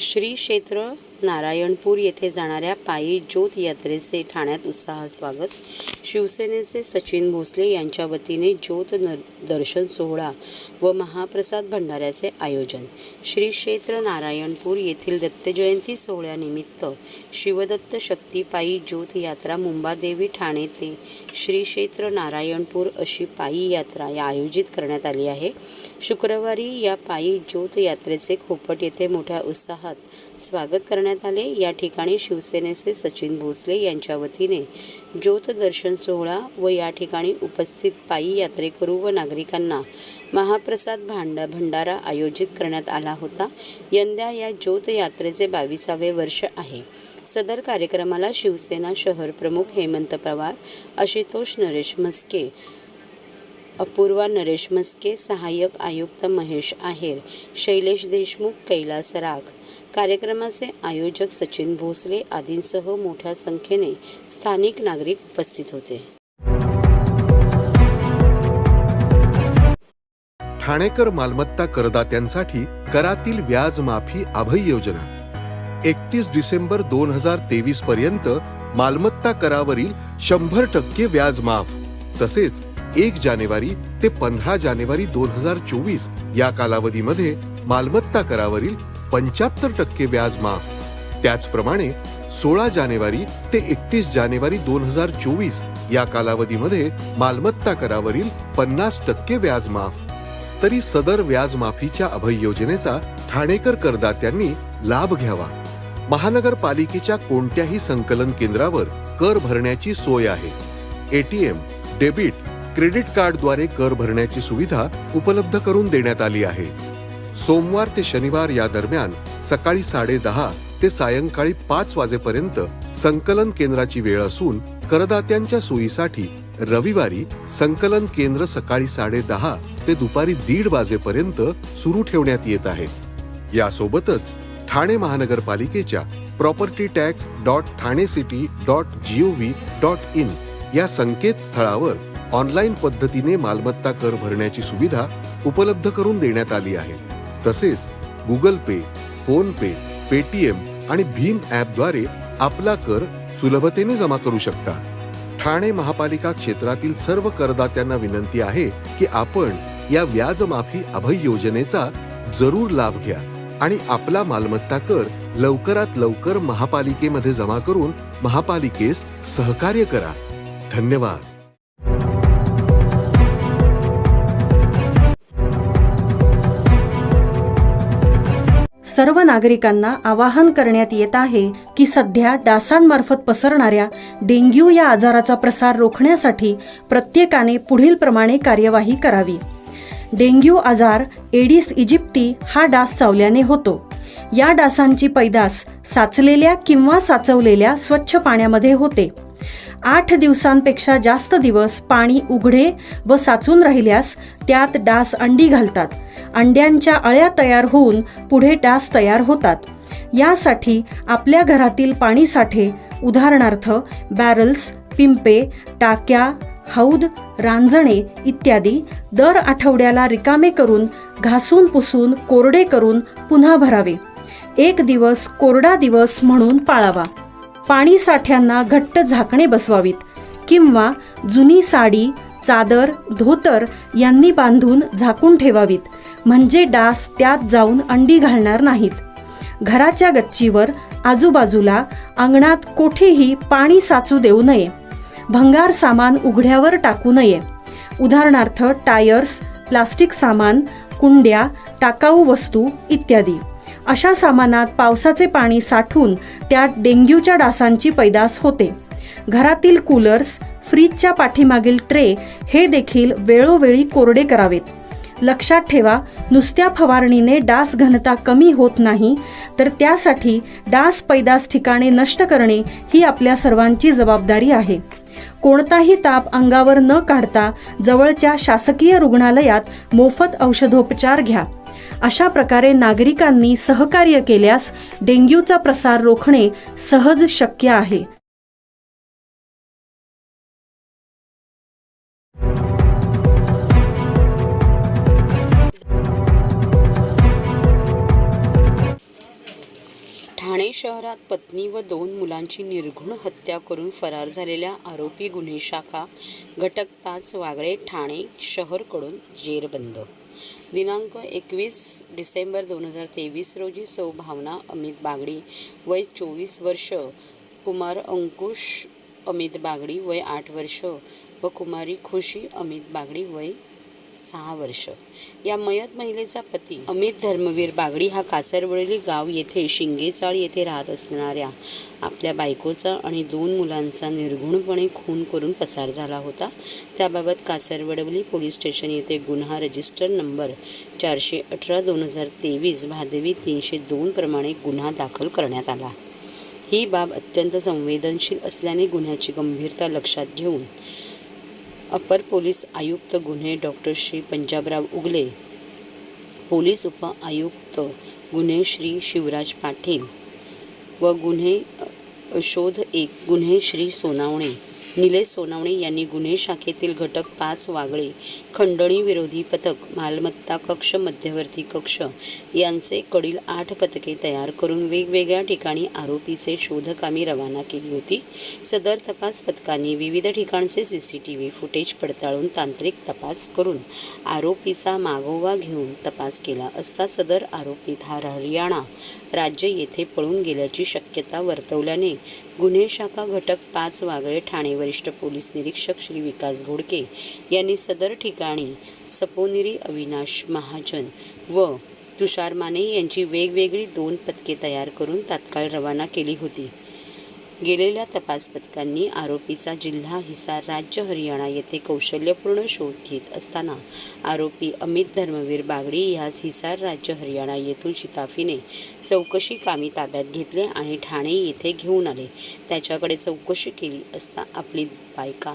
श्री क्षेत्र नारायणपूर येथे जाणाऱ्या पायी ज्योत यात्रेचे ठाण्यात उत्साहात स्वागत. शिवसेनेचे सचिन भोसले यांच्या वतीने ज्योत दर्शन सोहळा व महाप्रसाद भंडाऱ्याचे आयोजन. श्री क्षेत्र नारायणपूर येथील दत्तजयंती सोहळ्यानिमित्त शिवदत्त शक्ती पायी ज्योत यात्रा मुंबादेवी ठाणे ते श्री क्षेत्र नारायणपूर अशी पायी यात्रा आयोजित करण्यात आली आहे. शुक्रवारी या पायी ज्योत यात्रेचे खोपट येथे मोठ्या उत्साहात स्वागत करण्यात आले. या ठिकाणी शिवसेनेचे सचिन भोसले यांच्या वतीने ज्योत दर्शन सोहळा व या ठिकाणी उपस्थित पायी यात्रेकरू व नागरिकांना महाप्रसाद भंडारा आयोजित करण्यात आला होता. यंदा या ज्योत यात्रेचे 22वे वर्ष आहे. सदर कार्यक्रमाला शिवसेना शहर प्रमुख हेमंत पवार, आशुतोष नरेश म्हस्के, अपूर्वा नरेश म्हस्के, सहाय्यक आयुक्त महेश आहेर, शैलेश देशमुख, कैलास राग, कार्यक्रमाचे आयोजक सचिन भोसले आदींसह मोठ्या संख्येने स्थानिक नागरिक उपस्थित होते. ठाणेकर मालमत्ता करदात्यांसाठी करातील व्याज माफी अभय योजना 31 डिसेंबर 2023 पर्यंत मालमत्ता करावरील 100% व्याज माफ. तसेच 1 जानेवारी ते 15 जानेवारी 2024 या कालावधीमध्ये मालमत्ता करावरील 75% व्याज माफ. त्याचप्रमाणे 16 जानेवारी ते 31 जानेवारी 2024 या कालावधीमध्ये मालमत्ता करावरील 50% व्याज माफ. तरी सदर व्याज माफीच्या अभय योजनेचा ठाणेकर करदात्यांनी लाभ घ्यावा. महानगरपालिकेच्या कोणत्याही संकलन केंद्रावर कर भरण्याची सोय आहे. ATM, डेबिट, क्रेडिट कार्डद्वारे कर भरण्याची सुविधा उपलब्ध करून देण्यात आली आहे. सोमवार ते शनिवार या दरम्यान सकाळी 10:30 ते सायंकाळी 5 वाजेपर्यंत संकलन केंद्राची वेळ असून करदात्यांच्या सोयीसाठी रविवारी संकलन केंद्र सकाळी 10:30 ते दुपारी 1:30 वाजेपर्यंत सुरू ठेवण्यात येत आहेत. यासोबतच ठाणे महानगरपालिकेच्या propertytax.thanecity.gov.in या संकेतस्थळावर ऑनलाईन पद्धतीने मालमत्ता कर भरण्याची सुविधा उपलब्ध करून देण्यात आली आहे. तसेच गुगल पे, फोन पे, पेटीएम आणि भीम ॲपद्वारे आपला कर सुलभतेने जमा करू शकता. ठाणे महापालिका क्षेत्रातील सर्व करदात्यांना विनंती आहे की आपण या व्याज माफी अभय योजनेचा जरूर लाभ घ्या आणि आपला मालमत्ता कर लवकरात लवकर महापालिकेमध्ये जमा करून महापालिकेस सहकार्य करा. धन्यवाद. सर्व नागरिकांना आवाहन करण्यात येत आहे की सध्या डासांमार्फत पसरणाऱ्या डेंग्यू या आजाराचा प्रसार रोखण्यासाठी प्रत्येकाने पुढील प्रमाणे कार्यवाही करावी. डेंग्यू आजार एडिस इजिप्टी हा डास चावल्याने होतो. या डासांची पैदास साचलेल्या किंवा साचवलेल्या स्वच्छ पाण्यामध्ये होते. 8 दिवसांपेक्षा जास्त दिवस पाणी उघडे व साचून राहिल्यास त्यात डास अंडी घालतात. अंड्यांच्या अळ्या तयार होऊन पुढे डास तयार होतात. यासाठी आपल्या घरातील पाणीसाठे उदाहरणार्थ बॅरल्स, पिंपे, टाक्या, हौद, रांजणे इत्यादी दर आठवड्याला रिकामे करून घासून पुसून कोरडे करून पुन्हा भरावे. 1 दिवस कोरडा दिवस म्हणून पाळावा. पाणी साठ्यांना घट्ट झाकणे बसवावीत किंवा जुनी साडी, चादर, धोतर यांनी बांधून झाकून ठेवावीत, म्हणजे डास त्यात जाऊन अंडी घालणार नाहीत. घराच्या गच्चीवर, आजूबाजूला, अंगणात कोठेही पाणी साचू देऊ नये. भंगार सामान उघड्यावर टाकू नये. उदाहरणार्थ टायर्स, प्लास्टिक सामान, कुंड्या, टाकाऊ वस्तू इत्यादी. अशा सामानात पावसाचे पाणी साठून त्यात डेंग्यूच्या डासांची पैदास होते. घरातील कूलर्स, फ्रीजच्या पाठीमागील ट्रे हे देखील वेळोवेळी कोरडे करावेत. लक्षात ठेवा, नुसत्या फवारणीने डास घनता कमी होत नाही, तर त्यासाठी डास पैदास ठिकाणे नष्ट करणे ही आपल्या सर्वांची जबाबदारी आहे. कोणताही ताप अंगावर न काढता जवळच्या शासकीय रुग्णालयात मोफत औषधोपचार घ्या. अशा प्रकारे नागरिकांनी सहकार्य केल्यास डेंग्यूचा प्रसार रोखणे सहज शक्य आहे. शहरात पत्नी व 2 मुलांची निर्घृण हत्या करून फरार झालेल्या आरोपी गुन्हे शाखा घटक 5 वागळे ठाणे शहरकडून जेरबंद. दिनांक 21 डिसेंबर 2023 रोजी सौ भावना अमित बागडी वय 24 वर्ष, कुमार अंकुश अमित बागडी वय 8 वर्ष व कुमारी खुशी अमित बागडी वय 6 वर्ष या मयत महिलेचा पती अमित धर्मवीर बागडी हा कासरवडली गाव येथे शिंगेचाळ येथे राहत असणाऱ्या आपल्या बायकोचा आणि 2 मुलांचा निर्घृणपणे खून करून पसार झाला होता. त्याबाबत कासरवडवली पोलीस स्टेशन येथे गुन्हा रजिस्टर नंबर 418/2023 भादवी 302 प्रमाणे गुन्हा दाखल करण्यात आला. ही बाब अत्यंत संवेदनशील असल्याने गुन्ह्याची गंभीरता लक्षात घेऊन अपर पोलीस आयुक्त गुन्हे डॉक्टर श्री पंजाबराव उगले, पोलीस उप आयुक्त गुन्हे श्री शिवराज पाटील व गुन्हे शोध 1 गुन्हे श्री निलेश सोनावणे यांनी गुन्हे शाखेतील घटक 5 वागळे खंडणी विरोधी पथक, मालमत्ता कक्ष, मध्यवर्ती कक्ष यांचे कडील 8 पथके तयार करून वेगवेगळ्या ठिकाणी आरोपीचे शोधकामी रवाना केली होती. सदर तपास पथकांनी विविध ठिकाणचे CCTV फुटेज पडताळून तांत्रिक तपास करून आरोपीचा मागोवा घेऊन तपास केला असता सदर आरोपी हरियाणा राज्य येथे पळून गेल्याची शक्यता वर्तवल्याने गुन्हे शाखा घटक 5 वागळे ठाणे वरिष्ठ पोलीस निरीक्षक श्री विकास घोडके यांनी सदर ठिकाणी सपोनिरी अविनाश महाजन व तुषार माने यांची वेगवेगळी 2 पथके तयार करून तात्काळ रवाना केली होती. गेलेल्या तपास पथकांनी आरोपीचा जिल्हा हिसार राज्य हरियाणा येथे कौशल्यपूर्ण शोध घेत असताना आरोपी अमित धर्मवीर बागडी यास हिसार राज्य हरियाणा येथून शिताफीने चौकशी कामी ताब्यात घेतले आणि ठाणे येथे घेऊन आले. त्याच्याकडे चौकशी केली असता आपली बायका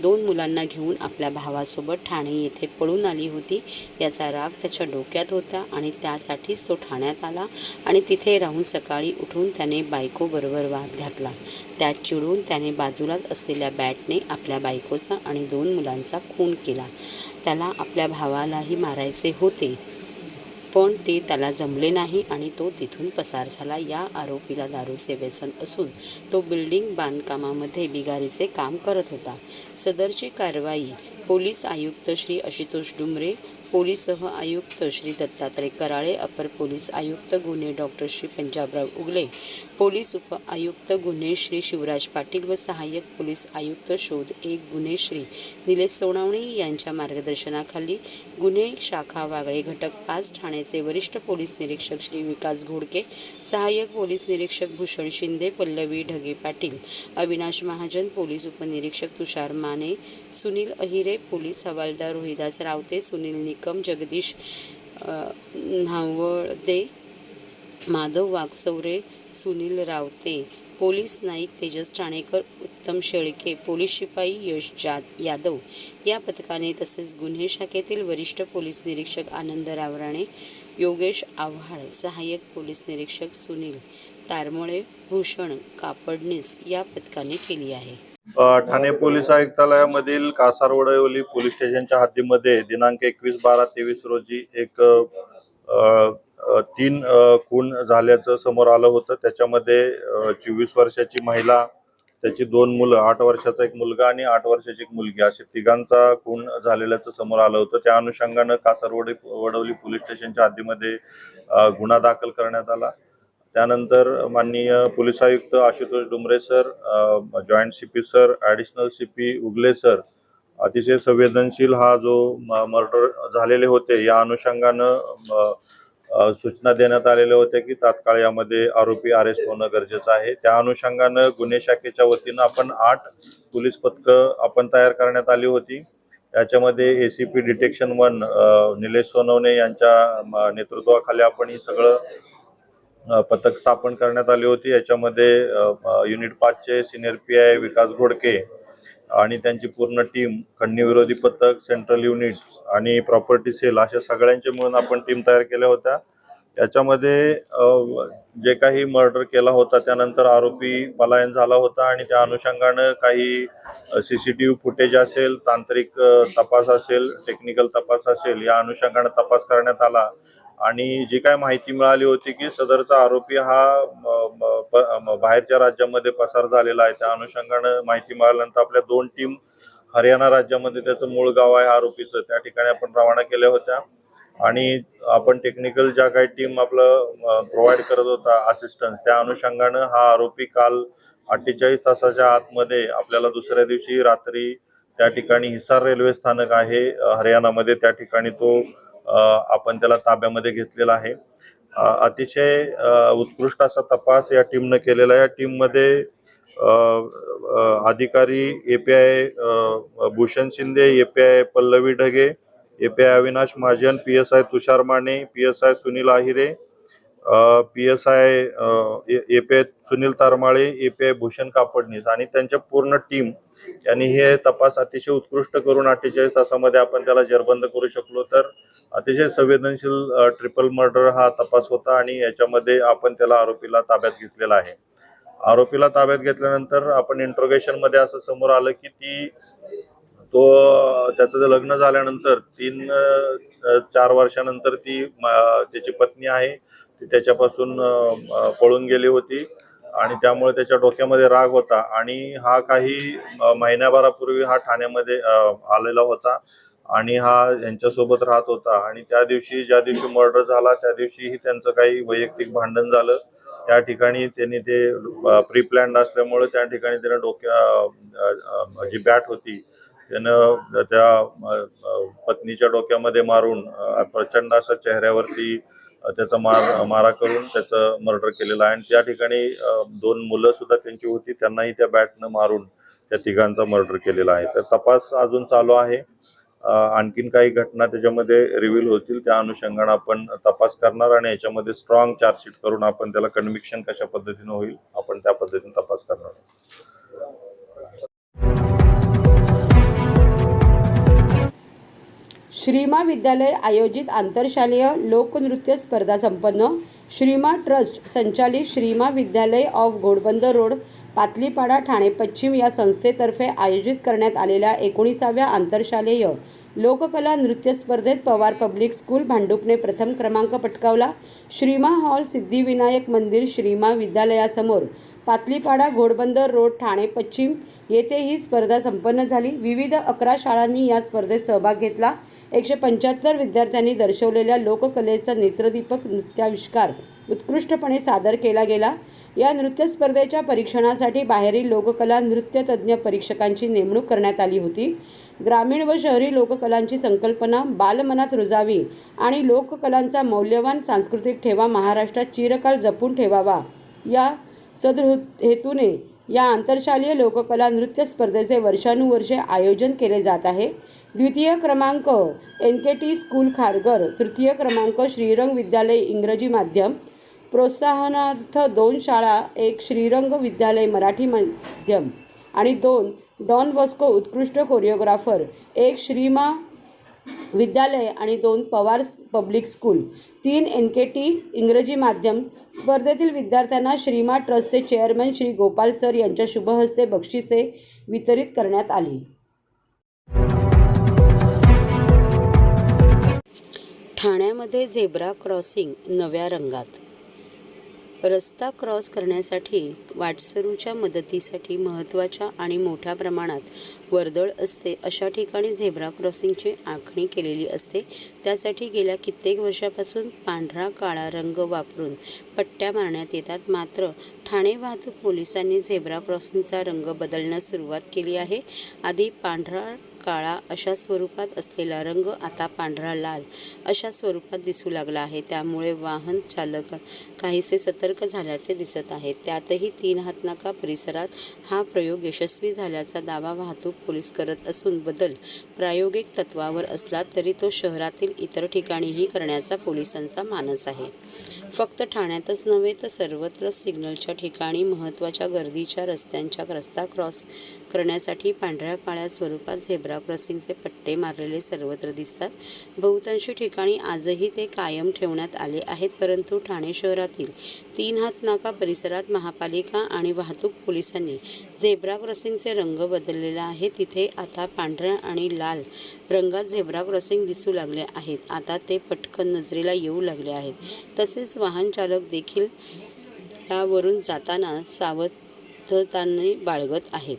2 मुलांना घेऊन आपल्या भावासोबत ठाणे येथे पळून आली होती. याचा राग त्याच्या डोक्यात होता आणि त्यासाठीच तो ठाण्यात आला आणि तिथे राहून सकाळी उठून त्याने बायकोबरोबर वाद घातला. त्यात चिडून त्याने बाजूलाच असलेल्या बॅटने आपल्या बायकोचा आणि 2 मुलांचा खून केला. त्याला आपल्या भावालाही मारायचे होते पण ते त्याला जमले नाही आणि तो तिथून पसार झाला. या आरोपीला दारूचे व्यसन असून तो बिल्डिंग बांधकामामध्ये बिगारीचे काम करत होता. सदरची कारवाई पोलीस आयुक्त श्री आशुतोष डुमरे, पोलीस सह आयुक्त श्री दत्तात्रय कराळे, अपर पोलीस आयुक्त गुन्हे डॉक्टर श्री पंजाबराव उगले, पोलीस उप आयुक्त गुन्हे श्री शिवराज पाटील व सहाय्यक पोलीस आयुक्त शोध 1 गुन्हे श्री निलेश सोनावणे यांच्या मार्गदर्शनाखाली गुन्हे शाखा वागळे घटक 5 ठाण्याचे वरिष्ठ पोलीस निरीक्षक श्री विकास घोडके, सहाय्यक पोलीस निरीक्षक भूषण शिंदे, पल्लवी ढगे पाटील, अविनाश महाजन, पोलीस उपनिरीक्षक तुषार माने, सुनील अहिरे, पोलीस हवालदार रोहिदास रावते, सुनील निकम, जगदीश न्हावदे, माधव वाघचौरे, सुनील रावते, पोलीस नाईक तेजस ठाणेकर, उत्तम शेळके, पोलीस शिपाई यश यादव या पथकाने तसेच गुन्हे शाखेतील वरिष्ठ पोलीस निरीक्षक आनंदराव राणे, योगेश आव्हाड, सहाय्यक पोलीस निरीक्षक सुनील तारमळे, भूषण कापडनीस या पथकाने केली आहे. ठाणे पोलीस आयुक्तालयामधील कासारवडवली पोलीस स्टेशनच्या हद्दीमध्ये दिनांक 21/12/23 रोजी एक 3 खून झाल्याचं समोर आलं होतं. त्याच्यामध्ये 24 वर्षाची महिला, त्याची 2 मुलं, 8 वर्षाचा एक मुलगा आणि 8 वर्षाची एक मुलगी असे तिघांचा खून झालेल्याचं समोर आलं होतं. त्या अनुषंगानं कासारवडवली पोलीस स्टेशनच्या हद्दीमध्ये गुन्हा दाखल करण्यात आला. त्यानंतर माननीय पोलीस आयुक्त Ashutosh Dumre sir, joint CP sir, additional CP उगले सर अतिशय संवेदनशील हा जो मर्डर झालेले होते या अनुषंगानं सूचना देण्यात आलेल्या होत्या की तात्काळ यामध्ये आरोपी अरेस्ट होणं गरजेचं आहे. त्या अनुषंगानं गुन्हे शाखेच्या वतीनं आपण 8 पोलीस पथकं आपण तयार करण्यात आली होती. याच्यामध्ये ACP डिटेक्शन 1 निलेश सोनवणे यांच्या नेतृत्वाखाली आपण ही सगळं पथक स्थापन करण्यात आली होती. याच्यामध्ये युनिट 5चे सिनियर PI विकास घोडके आणि त्यांची पूर्ण टीम, खंडणी विरोधी पथक, सेंट्रल युनिट आणि प्रॉपर्टी सेल अशा सगळ्यांचे मिळून आपण टीम तयार केल्या होत्या. याच्यामध्ये जे काही मर्डर केला होता त्यानंतर आरोपी पलायन झाला होता आणि त्या अनुषंगानं काही CCTV फुटेज असेल, तांत्रिक तपास असेल, टेक्निकल तपास असेल या अनुषंगानं तपास करण्यात आला आणि जी काय माहिती मिळाली होती की सदरचा आरोपी हा बाहेरच्या राज्यामध्ये पसार झालेला आहे, त्या अनुषंगानं माहिती मिळाल्यानंतर आपल्या 2 टीम हरियाणा राज्यामध्ये त्याचं मूळ गाव आहे आरोपीचं, त्या ठिकाणी आपण रवाना केल्या होत्या. आणि आपण टेक्निकल ज्या काही टीम आपलं प्रोव्हाइड करत होता असिस्टन्स, त्या अनुषंगानं हा आरोपी काल 48 तासाच्या आतमध्ये आपल्याला दुसऱ्या दिवशी रात्री त्या ठिकाणी हिसार रेल्वे स्थानक आहे हरियाणामध्ये, त्या ठिकाणी तो आपण त्याला ताब्यामध्ये घेतलेला आहे. अतिशय उत्कृष्ट असा तपास या टीमनं केलेला आहे. या टीममध्ये अधिकारी API Bhushan Shinde, API Pallavi Dhage, API Avinash Mahajan, PSI तुषार माने, PSI सुनील आहिरे, PSI API Sunil Tarmale, API Bhushan Kapadnis आणि त्यांच्या पूर्ण टीम यांनी हे तपास अतिशय उत्कृष्ट करून 48 तासामध्ये आपण त्याला जेरबंद करू शकलो. तर अतिशय संवेदनशील ट्रिपल मर्डर हा तपास होता आणि याच्यामध्ये आपण त्याला आरोपीला ताब्यात घेतलेला आहे. आरोपीला ताब्यात घेतल्यानंतर आपण इंट्रोगेशन मध्ये असं समोर आलं की त्याचं लग्न झाल्यानंतर 3-4 वर्षानंतर त्याची पत्नी आहे ती त्याच्यापासून पळून गेली होती आणि त्यामुळे त्याच्या डोक्यामध्ये राग होता आणि हा काही महिन्याभरापूर्वी हा ठाण्यामध्ये आलेला होता आणि हा यांच्यासोबत राहत होता. आणि ज्या दिवशी मर्डर झाला त्या दिवशीही त्यांचं काही वैयक्तिक भांडण झालं. त्या ठिकाणी त्यांनी ते प्री प्लॅन्ड असल्यामुळे त्या ठिकाणी त्यानं जी बॅट होती त्यानं त्या पत्नीच्या डोक्यामध्ये मारून प्रचंड असं चेहऱ्यावरती त्याचा मारा करून त्याचं मर्डर केलेलं आहे. आणि त्या ठिकाणी 2 मुलं सुद्धा त्यांची होती, त्यांनाही त्या बॅटनं मारून त्या तिघांचा मर्डर केलेला आहे. तर तपास अजून चालू आहे. आणखीन काही घटना त्याच्यामध्ये रिव्हील होतील, त्या अनुषंगाने आपण तपास करणार आणि याच्यामध्ये स्ट्रॉंग चार्जशीट करून आपण त्याला कन्व्हिक्शन कशा पद्धतीने होईल आपण त्या पद्धतीने तपास करणार. श्रीमा विद्यालय आयोजित आंतरशालेय लोकनृत्य स्पर्धा संपन्न. श्रीमा ट्रस्ट संचालित श्रीमा विद्यालय ऑफ घोडबंदर रोड, पातलीपाडा, ठाणे पश्चिम या संस्थेतर्फे आयोजित करण्यात आलेल्या 19व्या आंतरशालेय लोककला नृत्य स्पर्धेत पवार पब्लिक स्कूल भांडुपने प्रथम क्रमांक पटकावला. श्रीमा हॉल, सिद्धिविनायक मंदिर, श्रीमा विद्यालयासमोर, पातलीपाडा, घोडबंदर रोड, ठाणे पश्चिम येथे ही स्पर्धा संपन्न झाली. विविध 11 शाळांनी या स्पर्धेत सहभाग घेतला. 175 विद्यार्थ्यांनी दर्शवलेल्या लोककलेचा नेत्रदीपक नृत्याविष्कार उत्कृष्टपणे सादर केला गेला. या नृत्य स्पर्धेच्या परीक्षणासाठी बाहेरील लोककला नृत्य तज्ज्ञ परीक्षकांची नेमणूक करण्यात आली होती. ग्रामीण व शहरी लोककलांची संकल्पना बालमनात रुजावी आणि लोककलांचा मौल्यवान सांस्कृतिक ठेवा महाराष्ट्रात चिरकाल जपून ठेवावा या सदहेतूने या आंतरशालेय लोककला नृत्य स्पर्धेचे वर्षानुवर्षे आयोजन केले जात आहे. द्वितीय क्रमांक NKT स्कूल खारघर, तृतीय क्रमांक श्रीरंग विद्यालय इंग्रजी माध्यम, प्रोत्साहनार्थ 2 शाळा, 1 श्रीरंग विद्यालय मराठी माध्यम आणि 2 डॉन बॉस्को उत्कृष्ट कोरिओग्राफर, 1 श्रीमा विद्यालय आणि 2 पवार पब्लिक स्कूल, 3 NKT इंग्रजी माध्यम. स्पर्धेतील विद्यार्थ्यांना श्रीमा ट्रस्टचे चेअरमन श्री गोपाल सर यांच्या शुभहस्ते बक्षिसे वितरित करण्यात आली. ठाण्यामध्ये झेब्रा क्रॉसिंग नव्या रंगात. रस्ता क्रॉस करण्यासाठी वाटसरूच्या मदतीसाठी महत्त्वाच्या आणि मोठ्या प्रमाणात वर्दळ असते अशा ठिकाणी झेब्रा क्रॉसिंगची आखणी केलेली असते. त्यासाठी गेल्या कित्येक वर्षापासून पांढरा काळा रंग वापरून पट्ट्या मारण्यात येतात. मात्र ठाणे वाहतूक पोलिसांनी झेब्रा क्रॉसिंगचा रंग बदलण्यास सुरुवात केली आहे. आधी पांढरा काळा अशा स्वरूपात असलेला रंग आता पांढरा लाल अशा स्वरूपात दिसू लागला आहे. त्यामुळे वाहन चालक काहीसे सतर्क झाल्याचे दिसत आहे. त्यातही 3 हातनाका परिसरात हा प्रयोग यशस्वी झाल्याचा दावा वाहतूक पोलीस करत असून बदल प्रायोगिक तत्वावर असला तरी तो शहरातील इतर ठिकाणीही करण्याचा पोलिसांचा मानस आहे. फक्त ठाण्यातच नव्हे तर सर्वत्र सिग्नलच्या ठिकाणी महत्त्वाच्या गर्दीच्या रस्त्यांच्या रस्ता क्रॉस करण्यासाठी पांढऱ्या काळ्या स्वरूपात झेब्रा क्रॉसिंगचे पट्टे मारलेले सर्वत्र दिसतात. बहुतांशी ठिकाणी आजही ते कायम ठेवण्यात आले आहेत, परंतु ठाणे शहरातील 3 हात नाका परिसरात महापालिका आणि वाहतूक पोलिसांनी झेब्रा क्रॉसिंगचे रंग बदललेला आहे. तिथे आता पांढऱ्या आणि लाल रंगात झेब्रा क्रॉसिंग दिसू लागले आहेत. आता ते पटकन नजरेला येऊ लागले आहेत. तसेच वाहन चालक देखील यावरून जाताना सावधताने बाळगत आहेत.